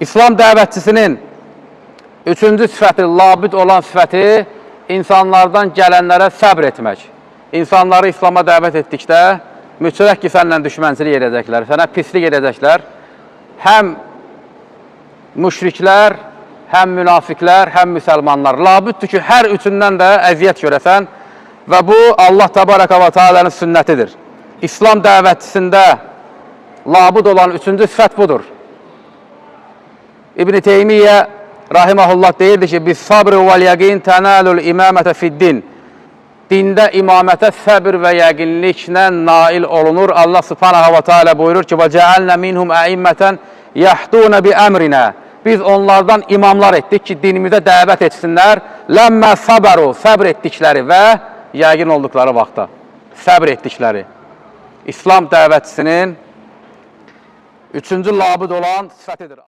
İslam dəvətçisinin üçüncü sifəti, labüd olan sifəti insanlardan gələnlərə səbr etmək. İnsanları İslama dəvət etdikdə mütləq ki, sənlə düşmənçilik edəcəklər, sənə pislik edəcəklər. Həm müşriklər, həm münafiqlər, həm müsəlmanlar. Labüddür ki, hər üçündən də əziyyət görəsən və bu Allah Təbaraka və Teala'nın sünnətidir. İslam dəvətçisində labüd olan üçüncü sifət budur. İbn-i Teymiyyə rahiməhullah deyirdi ki, biz sabr və yəqin tənəlül imamətə fiddin. Dində imamətə səbr və yəqinliklə nail olunur. Allah subhanahu wa ta'ala buyurur ki, وَجَعَلْنَا مِنْهُمْ əimmətən يَحْدُونَ بِأَمْرِنَا. Biz onlardan imamlar etdik ki, dinimizə dəvət etsinlər. لَمَّا صَبَرُوا, səbr etdikləri və yəqin olduqları vaxtda. Səbr etdikləri. İslam dəvətçisinin üçüncü labüd olan sifətidir.